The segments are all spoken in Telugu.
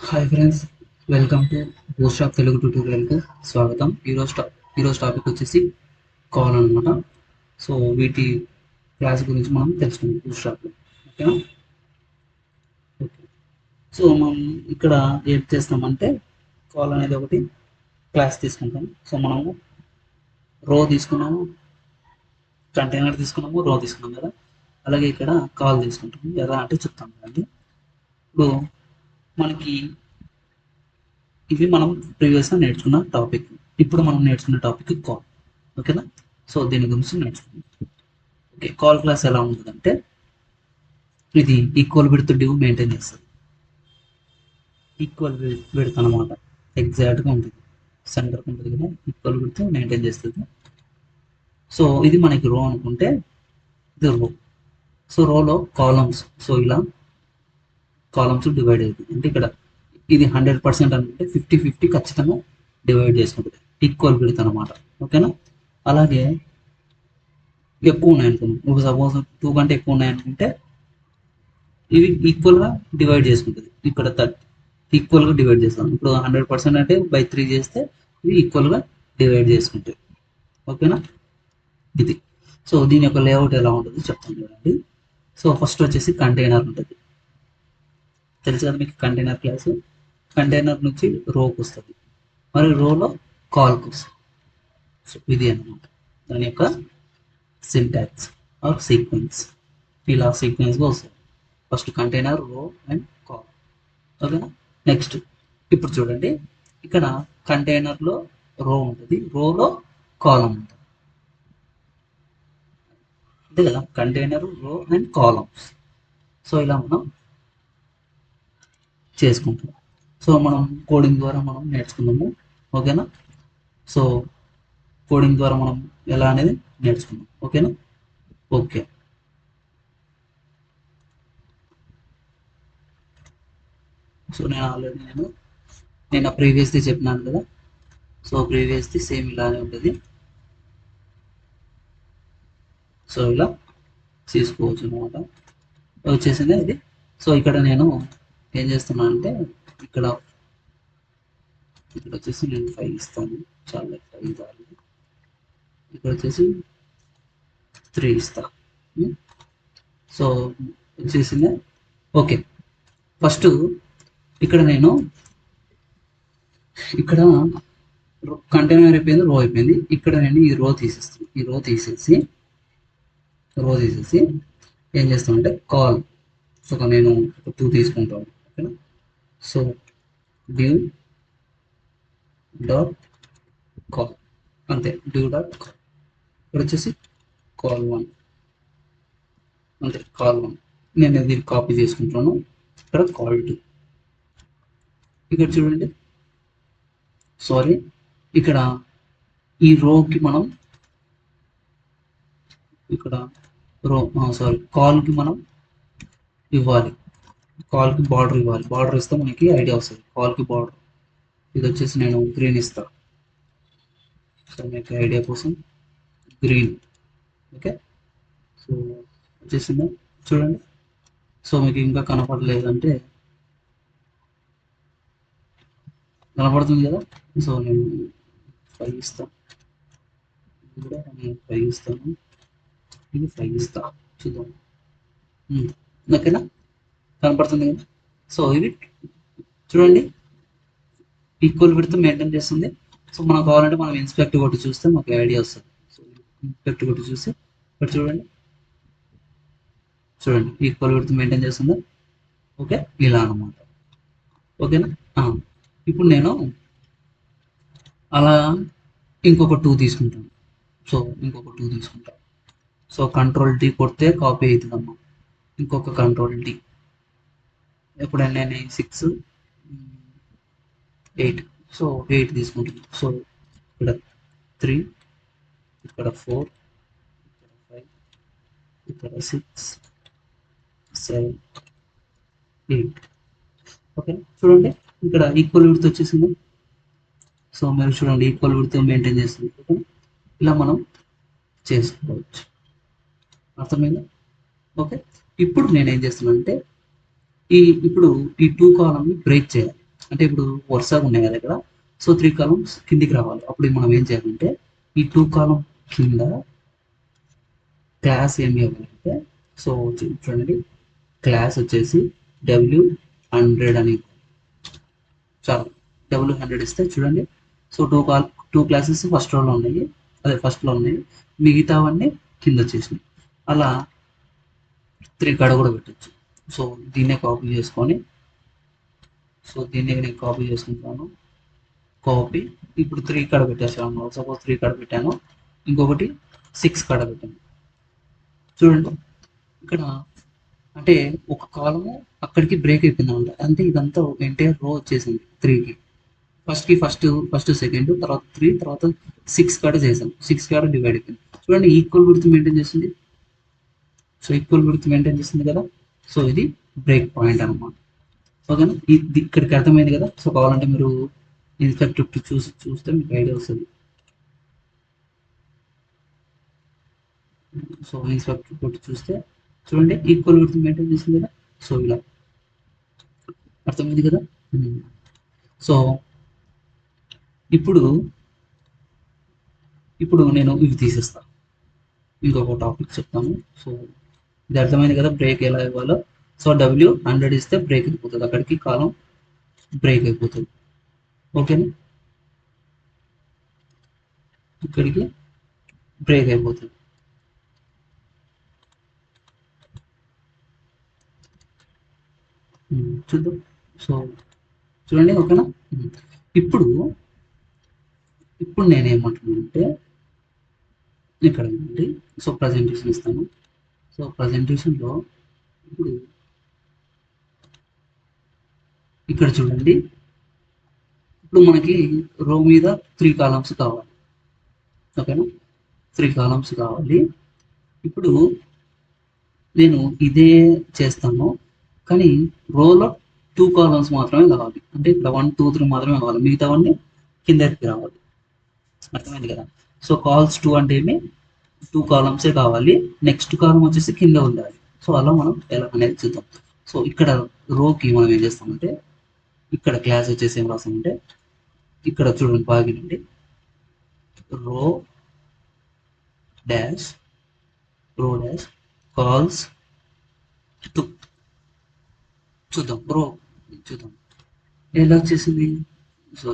Hi friends, welcome to boost of Telugu ట్యూటోరియల్కు స్వాగతం. ఈరోజు టాపిక్ వచ్చేసి కాల్ అనమాట. సో వీటి క్లాస్ గురించి మనం తెలుసుకుందాం బూస్ట్ ఆఫ్లో. ఓకేనా? ఓకే. సో మనం ఇక్కడ ఏం చేస్తామంటే కాల్ అనేది ఒకటి క్లాస్ తీసుకుంటాం. సో మనము రో తీసుకున్నాము, కంటైనర్ తీసుకున్నాము, రో తీసుకున్నాం కదా. అలాగే ఇక్కడ కాల్ తీసుకుంటాము. ఎలా అంటే చెప్తాం కదండి. ఇప్పుడు మనకి ఇవి మనం ప్రీవియస్గా నేర్చుకున్న టాపిక్. ఇప్పుడు మనం నేర్చుకున్న టాపిక్ కాల్. ఓకేనా? సో దీని గురించి నేర్చుకుందాం. ఓకే, కాల్ క్లాస్ ఎలా ఉంటుందంటే ఇది ఈక్వల్ విడ్త్ డివ్ మెయింటైన్ చేస్తుంది. ఈక్వల్ విడ్త్ అనమాట, ఎగ్జాక్ట్గా ఉంటుంది. సెంటర్కి ఉంటుంది కదా, ఈక్వల్ విడ్త్ మెయింటైన్ చేస్తుంది. సో ఇది మనకి రో అనుకుంటే ఇది రో. సో రోలో కాలమ్స్, సో ఇలా కాలమ్స్ డివైడ్ అవుతుంది. అంటే ఇక్కడ ఇది 100% అనుకుంటే 50-50 ఖచ్చితంగా డివైడ్ చేసుకుంటుంది. ఈక్వల్ విడ్త్ అనమాట. ఓకేనా? అలాగే ఎక్కువ ఉన్నాయి అనుకున్నాం, ఇప్పుడు సపోజ్ 2 కంటే ఎక్కువ ఉన్నాయి అనుకుంటే ఇవి ఈక్వల్గా డివైడ్ చేసుకుంటుంది. ఇక్కడ ఈక్వల్గా డివైడ్ చేస్తాం. ఇప్పుడు 100% అంటే బై 3 చేస్తే ఇవి ఈక్వల్గా డివైడ్ చేసుకుంటాయి. ఓకేనా? ఇది. సో దీని యొక్క లేఅవుట్ ఎలా ఉంటుందో చెప్తాను చూడండి. సో ఫస్ట్ వచ్చేసి కంటైనర్ ఉంటుంది. తెలుసు కదా మీకు కంటైనర్ క్లాసు. కంటైనర్ నుంచి రోకి వస్తుంది, మరి రోలో కాల్కి వస్తుంది. సో ఇది అనమాట దాని యొక్క సింటాక్స్ ఆర్ సీక్వెన్స్. ఇలా సీక్వెన్స్గా వస్తుంది. ఫస్ట్ కంటైనర్, రో అండ్ కాల్. ఓకేనా? నెక్స్ట్ ఇప్పుడు చూడండి, ఇక్కడ కంటైనర్లో రో ఉంటుంది, రోలో కాలం ఉంటుంది. అంతే కదా, కంటైనర్, రో అండ్ కాలమ్స్. సో ఇలా మనం చేసుకుంటాం. సో మనం కోడింగ్ ద్వారా మనం నేర్చుకుందాము. ఓకేనా? సో కోడింగ్ ద్వారా మనం ఎలా అనేది నేర్చుకుందాం. ఓకేనా? ఓకే. సో నేను ఆల్రెడీ నేను ప్రీవియస్ది చెప్పినాను కదా. సో ప్రీవియస్ది సేమ్ ఇలానే ఉంటుంది. సో ఇలా తీసుకోవచ్చు అనమాట. వచ్చేసింది ఇది. సో ఇక్కడ నేను ఏం చేస్తున్నా అంటే ఇక్కడ ఇక్కడ వచ్చేసి నేను 5 ఇస్తాను. చాలా 5 చాలు. ఇక్కడ వచ్చేసి 3 ఇస్తా. సో వచ్చేసింది. ఓకే. ఫస్ట్ ఇక్కడ నేను ఇక్కడ కంటైనర్ అయిపోయింది, రో అయిపోయింది. ఇక్కడ నేను ఈ రో తీసేస్తాను. ఈ రో తీసేసి ఏం చేస్తానంటే కాల్. సో నేను 2 తీసుకుంటాను. ఓకేనా? సో డ్యూ డాట్ కాల్, అంతే. Due dot call. ఇక్కడ వచ్చేసి కాల్ 1, అంతే. కాల్ 1 నేను ఇది కాపీ చేసుకుంటాను. ఇక్కడ కాల్ 2. ఇక్కడ చూడండి, సారీ, ఇక్కడ ఈ రోకి మనం ఇక్కడ రో సారీ కాల్కి మనం ఇవ్వాలి. కాల్కి బార్డర్ ఇవ్వాలి. బార్డర్ ఇస్తే మనకి ఐడియా వస్తుంది. కాల్కి బార్డర్ ఇది వచ్చేసి నేను గ్రీన్ ఇస్తా. సో మీకు ఐడియా కోసం గ్రీన్. ఓకే. సో వచ్చేసిందా చూడండి. సో మీకు ఇంకా కనపడలేదంటే కనపడుతుంది కదా. సో నేను 5 ఇస్తాను. ఇది కూడా నేను 5 ఇస్తాను. ఇది 5 ఇస్తా. చూద్దాం. ఓకేనా? కనపడుతుంది కదా. సో ఇవి చూడండి, ఈక్వల్ విడ్త్ మెయింటైన్ చేస్తుంది. సో మనకు కావాలంటే మనం ఇన్స్పెక్ట్ కొట్టి చూస్తే మాకు ఐడియా వస్తుంది. సో ఇన్స్పెక్ట్ కొట్టి చూస్తే ఇక్కడ చూడండి, ఈక్వల్ విడ్త్ మెయింటైన్ చేస్తుంది. ఓకే, ఇలా అనమాట. ఓకేనా? ఇప్పుడు నేను అలా ఇంకొక 2 తీసుకుంటాను. సో ఇంకొక 2 తీసుకుంటాను. సో కంట్రోల్ డి కొడితే కాపీ అవుతుందమ్మా. ఇంకొక కంట్రోల్ డి. ఎప్పుడైనా 6, 8. సో 8 తీసుకుంటాను. సో ఇక్కడ 3, ఇక్కడ 4, ఇక్కడ 5, ఇక్కడ 6, 7, 8. ఓకే చూడండి, ఇక్కడ ఈక్వల్ విడ్త్ వచ్చేసింది. సో మీరు చూడండి, ఈక్వల్ విడ్త్ మెయింటైన్ చేస్తుంది. ఓకే, ఇలా మనం చేసుకోవచ్చు. అర్థమైందా? ఓకే. ఇప్పుడు నేను ఏం చేస్తున్నాను అంటే ఇప్పుడు ఈ 2 కాలమ్ని బ్రేక్ చేయాలి. అంటే ఇప్పుడు వరుసగా ఉన్నాయి కదా ఇక్కడ. సో 3 కాలమ్స్ కిందికి రావాలి. అప్పుడు మనం ఏం చేయాలంటే ఈ 2 కాలమ్ కింద క్లాస్ ఏమి ఇవ్వాలంటే, సో చూడండి క్లాస్ వచ్చేసి W100 అని చాలు. W100 ఇస్తే చూడండి. సో టూ క్లాసెస్ ఫస్ట్ రోలో ఉన్నాయి, అదే ఫస్ట్లో ఉన్నాయి, మిగతావన్నీ కింద వచ్చేసినాయి. అలా 3 కాడ కూడా పెట్టచ్చు. సో దీన్నే కాపీ చేసుకొని, సో దీన్ని నేను కాపీ చేసుకుంటాను. కాపీ ఇప్పుడు 3 కాడ పెట్టేసాను. సపోజ్ 3 కాడ పెట్టాను, ఇంకొకటి 6 కాడ పెట్టాను. చూడండి ఇక్కడ అంటే ఒక కాలము అక్కడికి బ్రేక్ అయిపోయింది అనమాట. అంటే ఇదంతా ఎంటైర్ రో వచ్చేసింది 3కి. ఫస్ట్ సెకండ్, తర్వాత 3, తర్వాత 6 కాడ చేసాం. 6 కాడ డివైడ్ అయిపోయింది. చూడండి ఈక్వల్ గుర్తు మెయింటైన్ చేస్తుంది. సో ఈక్వల్ గుర్తు మెయింటైన్ చేస్తుంది కదా. సో ఇది బ్రేక్ పాయింట్ అనమాట. ఓకేనా, ఇది ఇక్కడికి అర్థమైంది కదా. సో కావాలంటే మీరు ఇన్స్పెక్ట్ చూస్తే మీకు ఐడియా వస్తుంది. సో ఇన్స్పెక్ట్ కొట్టి చూస్తే చూడండి ఈక్వల్ గుర్తు మెయింటైన్ చేస్తుంది కదా. సో ఇలా అర్థమైంది కదా. సో ఇప్పుడు నేను ఇవి తీసేస్తాను. ఇంకొక టాపిక్ చెప్తాను. సో ఇది అర్థమైంది కదా బ్రేక్ ఎలా ఇవ్వాలో. సో W100 ఇస్తే బ్రేక్ అయిపోతుంది, అక్కడికి కాలం బ్రేక్ అయిపోతుంది. ఓకేనా, ఇక్కడికి బ్రేక్ అయిపోతుంది. చూద్దాం. సో చూడండి. ఓకేనా, ఇప్పుడు నేనేమంటున్నానంటే ఇక్కడ ఉంది. సో ప్రజెంటేషన్ ఇస్తాను. సో ప్రజెంటేషన్లో ఇప్పుడు ఇక్కడ చూడండి. ఇప్పుడు మనకి రో మీద 3 కాలమ్స్ కావాలి. ఓకేనా, 3 కాలమ్స్ కావాలి. ఇప్పుడు నేను ఇదే చేస్తాను, కానీ రోలో 2 కాలమ్స్ మాత్రమే కావాలి. అంటే ఇక్కడ 1, 2, 3 మాత్రమే కావాలి, మిగతావన్నీ కిందకి రావాలి. అర్థమైంది కదా. సో కాల్స్ 2 అంటే ఏమి, 2 కాలమ్సే కావాలి. నెక్స్ట్ కాలం వచ్చేసి కింద ఉండాలి. సో అలా మనం ఎలా అనేది చూద్దాం. సో ఇక్కడ రోకి మనం ఏం చేస్తామంటే, ఇక్కడ క్లాస్ వచ్చేసి ఏం రాస్తామంటే, ఇక్కడ చూడండి బాగినండి, రో డాష్ కాల్స్ 2. చూద్దాం రో చూద్దాం ఎలా వచ్చేసింది. సో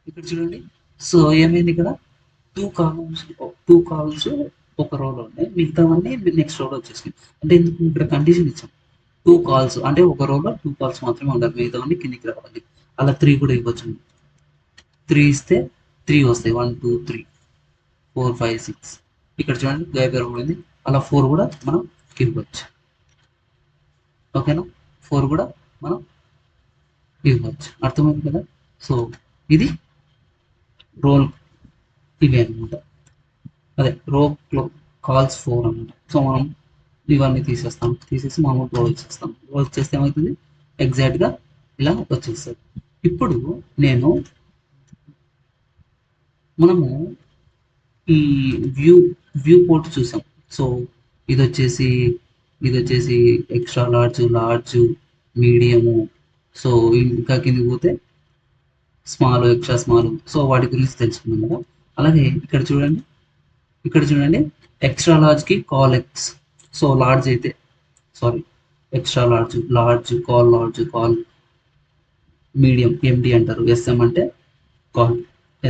ఇక్కడ చూడండి. సో ఏమైంది ఇక్కడ 2 కాలమ్స్ ఒక రోలో ఉన్నాయి, మిగతావన్నీ నెక్స్ట్ రోలో వచ్చేసింది. అంటే ఎందుకు ఇక్కడ కండిషన్ ఇచ్చాం, 2 కాల్స్ అంటే ఒక రోలో 2 కాల్స్ మాత్రమే ఉండాలి, మిగతావన్నీ కిందికి రావాలి. అలా 3 కూడా ఇవ్వచ్చు. 3 ఇస్తే 3 వస్తాయి, 1, 2, 3, 4, 5, 6. ఇక్కడ చూడండి గైబర్ ఉంది. అలా 4 కూడా మనం ఇవ్వచ్చు. ఓకేనా, 4 కూడా మనం ఇవ్వచ్చు. అర్థమైంది కదా. సో ఇది రోల్ ఇవి అనమాట. అదే రో కాల్స్ 4 అనమాట. సో మనం ఇవన్నీ తీసేసి మామూలు రోల్ ఇచ్చేస్తాం. రోల్ ఇచ్చేస్తే ఏమవుతుంది, ఎగ్జాక్ట్గా ఇలా వచ్చేస్తుంది. ఇప్పుడు మనము ఈ వ్యూ పోర్ట్ చూసాం. సో ఇది వచ్చేసి ఎక్స్ట్రా లార్జ్, మీడియము. సో ఇంకా కిందికి పోతే స్మాల్, ఎక్స్ట్రా స్మాల్. సో వాటి గురించి తెలుసుకున్నాం కదా. అలాగే ఇక్కడ చూడండి ఎక్స్ట్రా లార్జ్కి కాల్ ఎక్స్. సో లార్జ్ అయితే extra large call medium MD అంటారు, ఎస్ఎం అంటే కాల్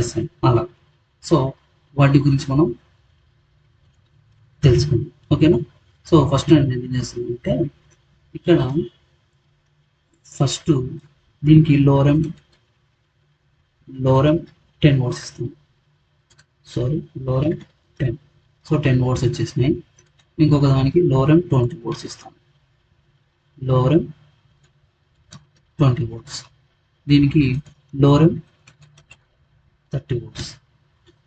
ఎస్ఎం అలా. సో వాటి గురించి మనం తెలుసుకుందాం. ఓకేనా. సో ఫస్ట్ నేను ఏం చేస్తానంటే, ఇక్కడ ఫస్ట్ దీనికి లోరెం 10 వర్డ్స్ ఇస్తాం. లోరెం 10. సో 10 వర్డ్స్ వచ్చేసినాయి. ఇంకొక దానికి లోరెం 20 వర్డ్స్ ఇస్తాం. లోరెం 20 వర్డ్స్. దీనికి లోరెం 30 వర్డ్స్.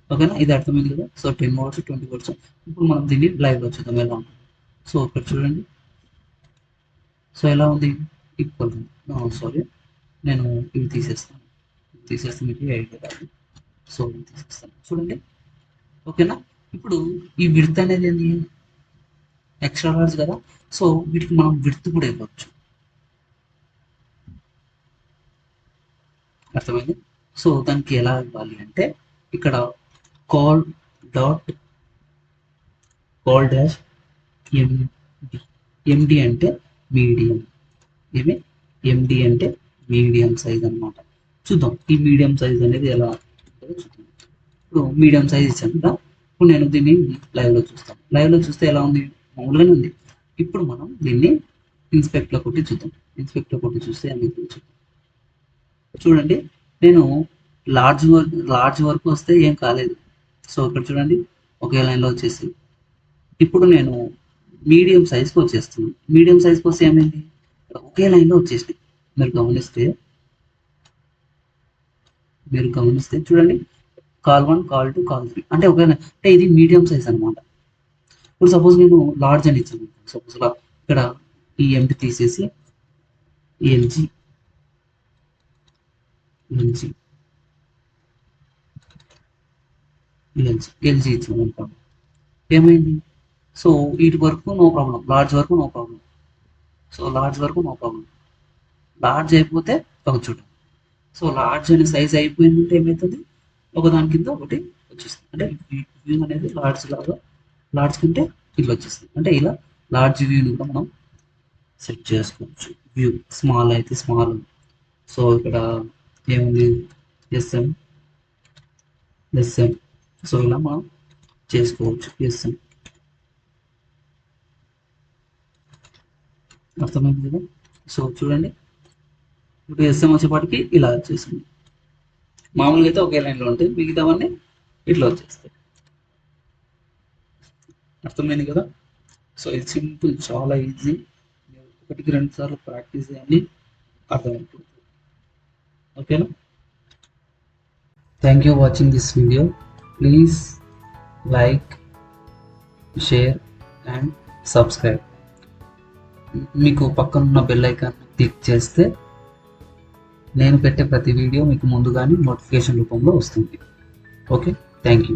ఓకేనా, ఇది అర్థమైంది కదా. So 10 words 20 words. ఇప్పుడు మనం దీన్ని లైవ్లో చూద్దాం ఎలా ఉంటుంది. సో ఇక్కడ చూడండి. సో ఎలా ఉంది, ఈక్వల్. నేను ఇవి తీసేస్తే మీకు ఐడియా కాదు. సో తీసేస్తాను చూడండి. ఓకేనా. ఇప్పుడు ఈ విడ్త్ అనేది ఏంటి, ఎక్స్ట్రా లార్జ్ కదా. సో వీటికి మనం విడ్త్ కూడా ఇవ్వచ్చు. అర్థమైంది. సో దానికి ఎలా ఇవ్వాలి అంటే ఇక్కడ కాల్ డాట్ కాల్ డాష్ ఎండి. ఎండి అంటే మీడియం. ఏమి ఎండి అంటే మీడియం సైజ్ అన్నమాట. చూద్దాం ఈ మీడియం సైజ్ అనేది ఎలా ఉంటుందో చూద్దాం. ఇప్పుడు మీడియం సైజ్ ఇచ్చాను కదా, ఇప్పుడు నేను దీన్ని లైవ్లో చూస్తాను. లైవ్లో చూస్తే ఎలా ఉంది, మామూలుగానే ఉంది. ఇప్పుడు మనం దీన్ని ఇన్స్పెక్ట్లో కొట్టి చూద్దాం. ఇన్స్పెక్ట్లో కొట్టి చూస్తే అనేది చూద్దాం. చూడండి నేను లార్జ్ వరకు వస్తే ఏం కాలేదు. సో ఇక్కడ చూడండి ఒకే లైన్లో వచ్చేసి ఇప్పుడు నేను మీడియం సైజ్కి వచ్చేస్తున్నాను. మీడియం సైజ్కి వస్తే ఏమైంది, ఒకే లైన్లో వచ్చేసింది. మీరు గమనిస్తే చూడండి కాల్ 1 కాల్ 2 కాల్ 3 అంటే ఒకే అంటే ఇది మీడియం సైజ్ అనమాట. ఇప్పుడు సపోజ్ నేను లార్జ్ అని ఇచ్చాను. సపోజ్ ఇక్కడ ఈ ఎండి తీసేసి ఎల్జీ ఎల్జీ ఎల్జీ ఇచ్చాను అనుకోండి, ఏమైంది. సో వీటి వరకు నో ప్రాబ్లం, లార్జ్ వరకు నో ప్రాబ్లం. సో లార్జ్ వరకు నో ప్రాబ్లం. లార్జ్ అయిపోతే ఒక చూడ. సో లార్జ్ అనే సైజ్ అయిపోయిందంటే ఏమవుతుంది, ఒకదాని కింద ఒకటి వచ్చేస్తుంది. అంటే వ్యూ అనేది లార్జ్ కంటే ఇట్లా వచ్చేస్తుంది. అంటే ఇలా లార్జ్ వ్యూని కూడా మనం సెట్ చేసుకోవచ్చు. వ్యూ స్మాల్ అయితే స్మాల్. సో ఇక్కడ ఏముంది ఎస్ఎం. సో ఇలా మనం చేసుకోవచ్చు. ఎస్ఎం అర్థమైంది కదా. సో చూడండి ఇప్పుడు ఎస్ఎం వచ్చేపాటికి ఇలా వచ్చేసింది. మామూలుగా అయితే ఒకే లైన్లో ఉంటాయి, మిగతావన్నీ ఇట్లా వచ్చేస్తాయి. అర్థమైంది కదా. సో ఇది సింపుల్, చాలా ఈజీ. 1-2 సార్లు ప్రాక్టీస్ చేయండి, అర్థమైపోతుంది. ఓకేనా. Thank you watching this video. Please like, share and subscribe. మీకు పక్కనున్న బెల్ ఐకాన్ క్లిక్ చేస్తే నేను పెట్టే ప్రతి వీడియో మీకు ముందుగానే నోటిఫికేషన్ రూపంలో వస్తుంది. Okay, thank you.